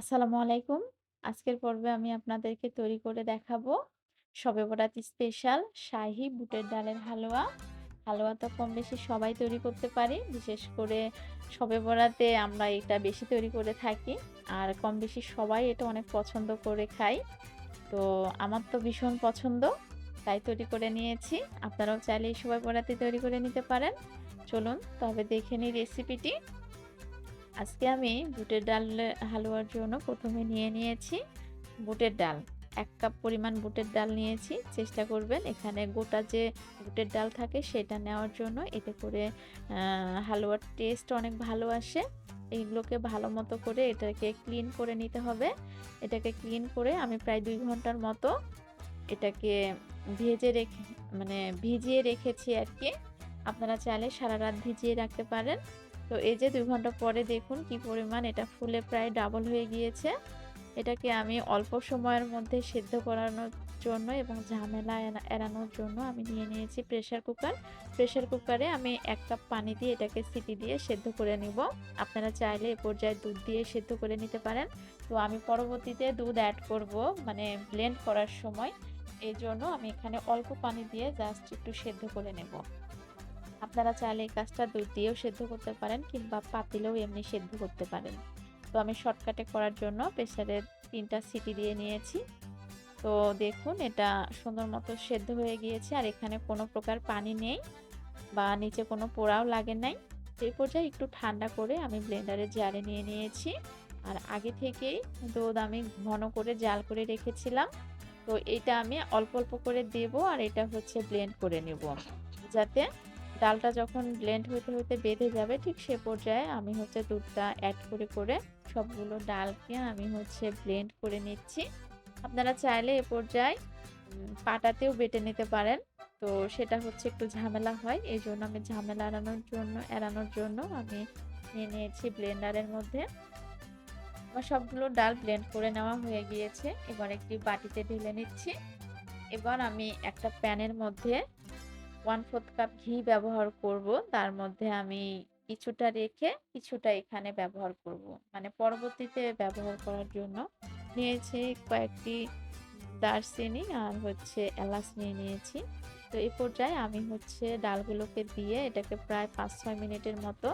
আসসালামু আলাইকুম। আজকের পর্বে আমি আপনাদেরকে তৈরি করে দেখাবো শবে বরাত স্পেশাল শাহী বুটের ডালের হালুয়া। হালুয়া তো কম বেশি সবাই তৈরি করতে পারি। বিশেষ করে শবে বরাতে আমরা এটা বেশি তৈরি করে থাকি। আর কম বেশি সবাই এটা অনেক পছন্দ করে খায়। তো আমার তো ভীষণ পছন্দ, তাই তৈরি করে নিয়েছি। আপনারাও চাইলে এই শবে বরাতে তৈরি করে নিতে পারেন। চলুন তবে দেখে নিই রেসিপিটি। আজকে আমি বুটের ডাল হালুয়ার জন্য প্রথমে নিয়ে নিয়েছি বুটের ডাল। ১ কাপ পরিমাণ বুটের ডাল নিয়েছি। চেষ্টা করবেন এখানে গোটা যে বুটের ডাল থাকে সেটা নেওয়ার জন্য। এতে করে হালুয়ার টেস্ট অনেক ভালো আসে। এইগুলোকে ভালো মতো করে এটাকে ক্লিন করে নিতে হবে। এটাকে ক্লিন করে আমি প্রায় ২ ঘন্টার মতো এটাকে ভেজে রেখে মানে ভিজিয়ে রেখেছি আরকি। আপনারা চাইলে সারারাত ভিজিয়ে রাখতে পারেন। তো এই যে ২ ঘন্টা পরে দেখুন কি পরিমাণ এটা ফুলে প্রায় ডাবল হয়ে গিয়েছে। এটাকে আমি অল্প সময়ের মধ্যে সেদ্ধ করানোর জন্য এবং ঝামেলা এড়ানোর জন্য আমি নিয়ে নিয়েছি প্রেশার কুকার। প্রেশার কুকারে আমি ১ কাপ পানি দিয়ে এটাকে সিটি দিয়ে সেদ্ধ করে নিব। আপনারা চাইলে এ পর্যায়ে দুধ দিয়ে সেদ্ধ করে নিতে পারেন। তো আমি পরবর্তীতে দুধ এড করব মানে ব্লেন্ড করার সময়। এজন্য আমি এখানে অল্প পানি দিয়ে জাস্ট একটু সেদ্ধ করে নেব। আপনারা চাইলে এই কাজটা দুধ দিয়েও সেদ্ধ করতে পারেন কিংবা পাতিলেও এমনি সেদ্ধ করতে পারেন। তো আমি শর্টকাটে করার জন্য প্রেসারে ৩ টা সিটি দিয়ে নিয়েছি। তো দেখুন এটা সুন্দর মতো সেদ্ধ হয়ে গিয়েছে আর এখানে কোনো প্রকার পানি নেই বা নিচে কোনো পোড়াও লাগে নাই। এই পর্যায়ে একটু ঠান্ডা করে আমি ব্লেন্ডারের জারে নিয়ে নিয়েছি। আর আগে থেকেই দুধ আমি ঘন করে জাল করে রেখেছিলাম। তো এটা আমি অল্প, অল্প করে দেব আর এটা হচ্ছে ব্লেন্ড করে নেব। যাতে ডালটা যখন ব্লেন্ড হইতে, হইতে বেঁধে যাবে ঠিক সে পর্যায়ে আমি হচ্ছে দুধটা এড করে, করে সবগুলো ডালকে আমি হচ্ছে ব্লেন্ড করে নিচ্ছি। আপনারা চাইলে এ পর্যায়ে পাটাতেও বেটে নিতে পারেন। তো সেটা হচ্ছে একটু ঝামেলা হয়। এজন্য আমি ঝামেলা এড়ানোর জন্য আমি নিয়ে নিয়েছি ব্লেন্ডারের মধ্যে। আমার সবগুলো ডাল ব্লেন্ড করে নেওয়া হয়ে গিয়েছে। এবার একটি বাটিতে ঢেলে নিচ্ছি। এবার আমি একটা প্যানের মধ্যে 1/4 কাপ ঘি ব্যবহার করব। তার মধ্যে আমি কিছুটা রেখে কিছুটা এখানে ব্যবহার করব। মানে পরবর্তীতে ব্যবহার করার জন্য নিয়েছি কয়েকটি দারচিনি আর হচ্ছে এলাচ নিয়ে নিয়েছি। তো এই পর্যায়ে আমি হচ্ছে ডালগুলোকে দিয়ে এটাকে প্রায় ৫-৬ মিনিটের মতো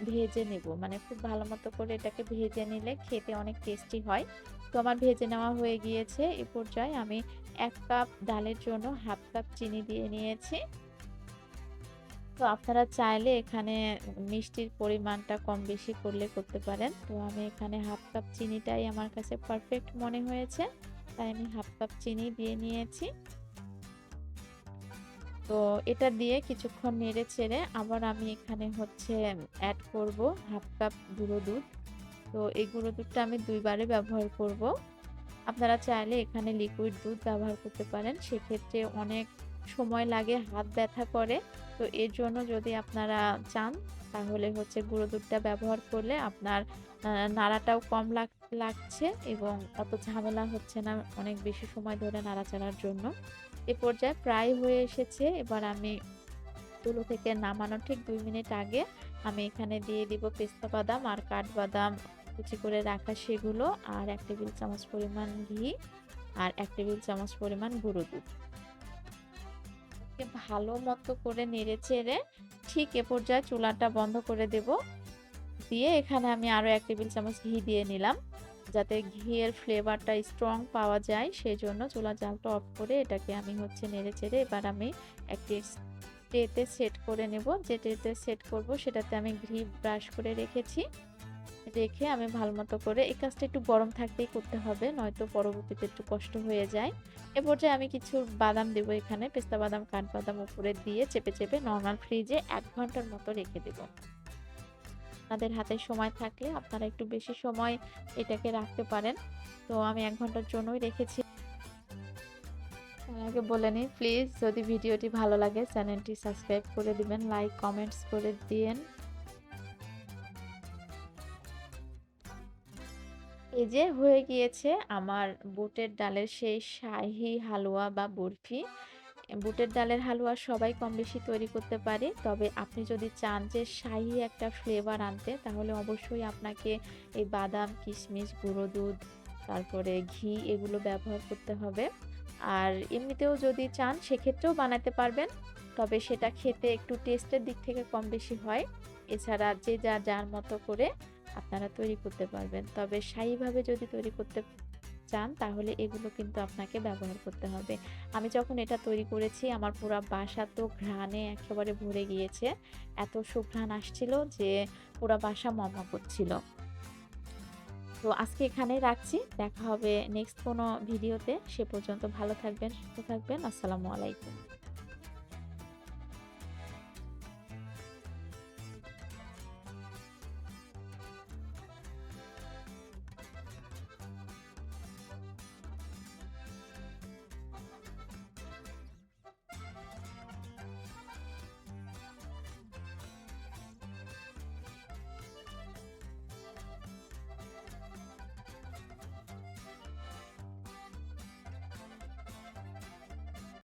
ভেজে নেব। মানে খুব ভালো মতো করে এটাকে ভেজে নিলে খেতে অনেক টেস্টি হয়। তো আমার ভেজে নেওয়া হয়ে গিয়েছে। এ পর্যায়ে আমি ১ কাপ ডালের জন্য 1/2 কাপ চিনি দিয়ে নিয়েছি। তো আপনারা চাইলে এখানে মিষ্টির পরিমাণটা কম বেশি করলে করতে পারেন। তো আমি এখানে 1/2 কাপ চিনিটাই আমার কাছে পারফেক্ট মনে হয়েছে। তাই আমি 1/2 কাপ চিনি দিয়ে নিয়েছি। তো এটা দিয়ে কিছুক্ষণ নেড়ে চেড়ে আবার আমি এখানে হচ্ছে এড করব 1/2 কাপ গুঁড়ো দুধ। তো এই গুঁড়ো দুধটা আমি ২ বারে ব্যবহার করব। আপনারা চাইলে এখানে লিকুইড দুধ ব্যবহার করতে পারেন। সেক্ষেত্রে অনেক সময় লাগে, হাত ব্যথা করে। তো এর জন্য যদি আপনারা চান তাহলে হচ্ছে গুঁড়ো দুধটা ব্যবহার করলে আপনার আ নাড়াটাও কম লাগছে এবং অত ঝামেলা হচ্ছে না অনেক বেশি সময় ধরে নাড়াচাড়ার জন্য। এ পর্যায়ে প্রায় হয়ে এসেছে। এবার আমি চুলো থেকে নামানোর ঠিক ২ মিনিট আগে আমি এখানে দিয়ে দিব পেস্তা বাদাম আর কাঠবাদাম কুচি করে রাখা সেগুলো আর ১ টেবিল চামচ পরিমাণ ঘি আর ১ টেবিল চামচ পরিমাণ গুঁড়ো দুধ। ভালো মতো করে নেড়ে-চেড়ে ঠিক এ পর্যায়ে চুলাটা বন্ধ করে দেব। দিয়ে এখানে আমি আরো ১ টেবিল চামচ ঘি দিয়ে নিলাম। যাতে ঘিয়ের ফ্লেভারটা স্ট্রং পাওয়া যায় সেজন্য চুলার জালটা অফ করে এটাকে আমি হচ্ছে নেড়ে-চেড়ে এবার আমি একটি ট্রেতে সেট করে নেব। যে ট্রেতে সেট করব সেটাতে আমি ঘি ব্রাশ করে রেখেছি। রেখে আমি ভালোমতো করে এই কাজটা একটু গরম থাকতেই করতে হবে নয়তো পরবর্তীতে একটু কষ্ট হয়ে যায়। এ পর্যায়ে আমি কিছু বাদাম দেব এখানে পেস্তা বাদাম, কাঠবাদাম উপরে দিয়ে চেপে, চেপে নরমাল ফ্রিজে ১ ঘন্টার মতো রেখে দেব। আপনাদের হাতে সময় থাকলে আপনারা একটু বেশি সময় এটাকে রাখতে পারেন। তো আমি ১ ঘন্টার জন্যই রেখেছি। তার আগে বলে নিই প্লিজ যদি ভিডিওটি ভালো লাগে চ্যানেলটি সাবস্ক্রাইব করে দিবেন, লাইক, কমেন্টস করে দিয়েন। এই যে হয়ে গিয়েছে আমার বুটের ডালের সেই শাহী হালুয়া বা বরফি। বুটের ডালের হালুয়া সবাই কমবেশি তৈরি করতে পারে। তবে আপনি যদি চান যে শাহী একটা ফ্লেভার আনতে, তাহলে অবশ্যই আপনাকে এই বাদাম, কিশমিশ, গুঁড়ো দুধ, তারপরে ঘি এগুলো ব্যবহার করতে হবে। আর এমনিতেও যদি চান সেক্ষেত্রেও বানাতে পারবেন। তবে সেটা খেতে একটু টেস্টের দিক থেকে কম বেশি হয়। এছাড়া যে যার মতো করে আপনারা তৈরি করতে পারবেন। তবে শাহীভাবে যদি তৈরি করতে চান তাহলে এগুলো কিন্তু আপনাকে ব্যবহার করতে হবে। আমি যখন এটা তৈরি করেছি আমার পুরা বাসা তো ঘ্রাণে একেবারে ভরে গিয়েছে। এত সুঘ্রাণ আসছিল যে পুরা বাসা করছিল। তো আজকে এখানেই রাখছি। দেখা হবে নেক্সট কোনো ভিডিওতে। সে পর্যন্ত ভালো থাকবেন, সুস্থ থাকবেন। আসসালামু আলাইকুম।